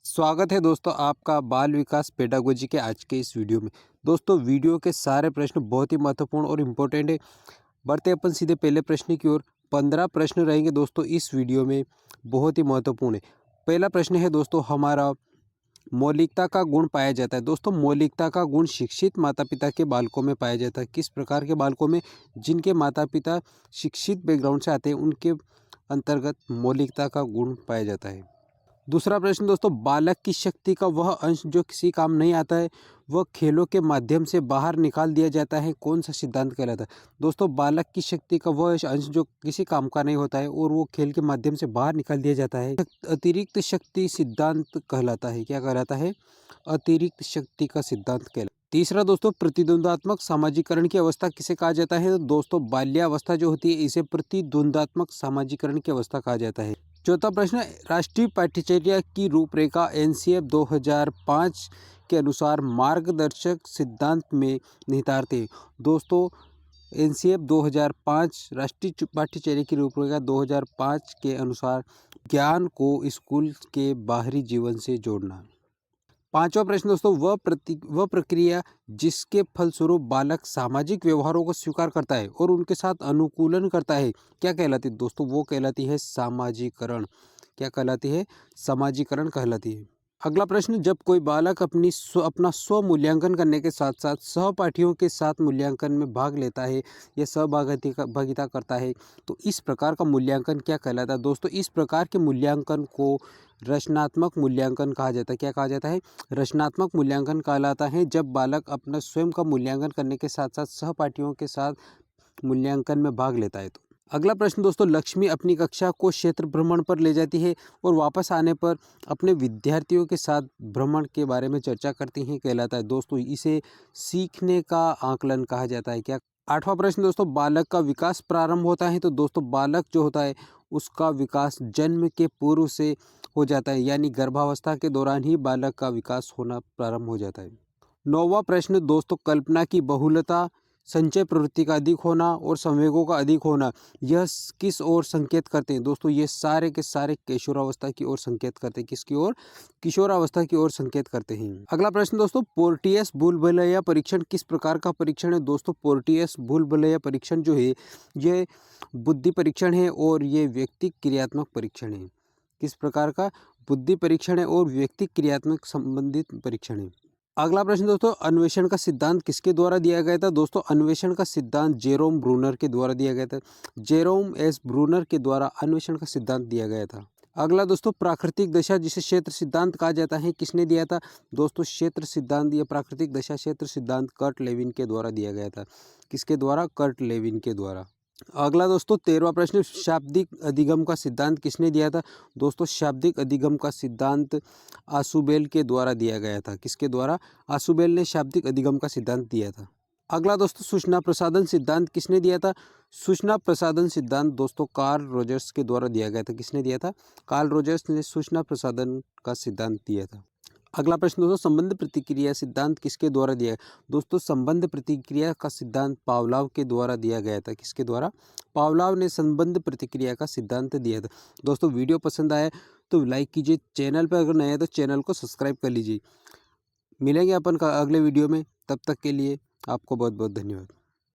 स्वागत है दोस्तों आपका बाल विकास पेडागोजी के आज के इस वीडियो में। दोस्तों वीडियो के सारे प्रश्न बहुत ही महत्वपूर्ण और इम्पोर्टेंट है। बढ़ते अपन सीधे पहले प्रश्न की ओर। 15 प्रश्न रहेंगे दोस्तों इस वीडियो में, बहुत ही महत्वपूर्ण है। पहला प्रश्न है दोस्तों हमारा, मौलिकता का गुण पाया जाता है। दोस्तों मौलिकता का गुण शिक्षित माता पिता के बालकों में पाया जाता है। किस प्रकार के बालकों में? जिनके माता पिता शिक्षित बैकग्राउंड से आते हैं उनके अंतर्गत मौलिकता का गुण पाया जाता है। दूसरा प्रश्न दोस्तों, बालक की शक्ति का वह अंश जो किसी काम नहीं आता है वह खेलों के माध्यम से बाहर निकाल दिया जाता है, कौन सा सिद्धांत कहलाता है? दोस्तों बालक की शक्ति का वह अंश जो किसी काम का नहीं होता है और वो खेल के माध्यम से बाहर निकाल दिया जाता है, अतिरिक्त शक्ति सिद्धांत कहलाता है। क्या कहलाता है? अतिरिक्त शक्ति का सिद्धांत कहलाता है। तीसरा दोस्तों, प्रतिद्वंद्वात्मक सामाजिकरण की अवस्था किसे कहा जाता है? तो दोस्तों बाल्यावस्था जो होती है इसे प्रतिद्वंद्वात्मक सामाजिकरण की अवस्था कहा जाता है। चौथा प्रश्न, राष्ट्रीय पाठ्यचर्या की रूपरेखा एनसीएफ 2005 के अनुसार मार्गदर्शक सिद्धांत में निहितार्थ है। दोस्तों एनसीएफ 2005 राष्ट्रीय पाठ्यचर्या की रूपरेखा 2005 के अनुसार ज्ञान को स्कूल के बाहरी जीवन से जोड़ना। पांचवा प्रश्न दोस्तों, वह प्रक्रिया जिसके फलस्वरूप बालक सामाजिक व्यवहारों को स्वीकार करता है और उनके साथ अनुकूलन करता है, क्या कहलाती है? दोस्तों वो कहलाती है सामाजिकरण। क्या कहलाती है? सामाजिकरण कहलाती है। अगला प्रश्न, जब कोई बालक अपना स्व मूल्यांकन करने के साथ साथ सहपाठियों के साथ मूल्यांकन में भाग लेता है या सहभागिता करता है तो इस प्रकार का मूल्यांकन क्या कहलाता है? दोस्तों इस प्रकार के मूल्यांकन को रचनात्मक मूल्यांकन कहा जाता है। क्या कहा जाता है? रचनात्मक मूल्यांकन कहलाता है जब बालक अपना स्वयं का मूल्यांकन करने के साथ साथ सहपाठियों के साथ मूल्यांकन में भाग लेता है। तो अगला प्रश्न दोस्तों, लक्ष्मी अपनी कक्षा को क्षेत्र भ्रमण पर ले जाती है और वापस आने पर अपने विद्यार्थियों के साथ भ्रमण के बारे में चर्चा करती हैं, कहलाता है। दोस्तों इसे सीखने का आकलन कहा जाता है। क्या? आठवां प्रश्न दोस्तों, बालक का विकास प्रारंभ होता है। तो दोस्तों बालक जो होता है उसका विकास जन्म के पूर्व से हो जाता है, यानी गर्भावस्था के दौरान ही बालक का विकास होना प्रारंभ हो जाता है। नौवां प्रश्न दोस्तों, कल्पना की बहुलता, संचय प्रवृत्ति का अधिक होना और संवेगों का अधिक होना, यह किस ओर संकेत करते हैं? दोस्तों ये सारे के सारे किशोरावस्था की ओर संकेत करते हैं। किसकी ओर? किशोरावस्था की ओर संकेत करते हैं। अगला प्रश्न दोस्तों, पोर्टियस भूलभुलैया परीक्षण किस प्रकार का परीक्षण है? दोस्तों पोर्टियस भूलभुलैया परीक्षण जो है ये बुद्धि परीक्षण है और ये व्यक्ति क्रियात्मक परीक्षण है। किस प्रकार का? बुद्धि परीक्षण है और व्यक्ति क्रियात्मक संबंधित परीक्षण है। अगला प्रश्न दोस्तों, अन्वेषण का सिद्धांत किसके द्वारा दिया गया था? दोस्तों अन्वेषण का सिद्धांत जेरोम ब्रूनर के द्वारा दिया गया था। जेरोम एस ब्रूनर के द्वारा अन्वेषण का सिद्धांत दिया गया था। अगला दोस्तों, प्राकृतिक दशा जिसे क्षेत्र सिद्धांत कहा जाता है, किसने दिया था? दोस्तों क्षेत्र सिद्धांत या प्राकृतिक दशा क्षेत्र सिद्धांत कर्ट लेविन के द्वारा दिया गया था। किसके द्वारा? कर्ट लेविन के द्वारा। अगला दोस्तों 13वां प्रश्न, शाब्दिक अधिगम का सिद्धांत किसने दिया था? दोस्तों शाब्दिक अधिगम का सिद्धांत आशुबेल के द्वारा दिया गया था। किसके द्वारा? आशुबेल ने शाब्दिक अधिगम का सिद्धांत दिया था। अगला दोस्तों, सूचना प्रसाधन सिद्धांत किसने दिया था? सूचना प्रसाधन सिद्धांत दोस्तों कार्ल रोजर्स के द्वारा दिया गया था। किसने दिया था? कार्ल रोजर्स ने सूचना प्रसाधन का सिद्धांत दिया था। अगला प्रश्न दोस्तों, संबंध प्रतिक्रिया सिद्धांत किसके द्वारा दिया है? दोस्तों संबंध प्रतिक्रिया का सिद्धांत पावलाव के द्वारा दिया गया था। किसके द्वारा? पावलाव ने संबंध प्रतिक्रिया का सिद्धांत दिया था। दोस्तों वीडियो पसंद आया तो लाइक कीजिए, चैनल पर अगर नए हैं तो चैनल को सब्सक्राइब कर लीजिए। मिलेंगे अपन का अगले वीडियो में, तब तक के लिए आपको बहुत बहुत धन्यवाद।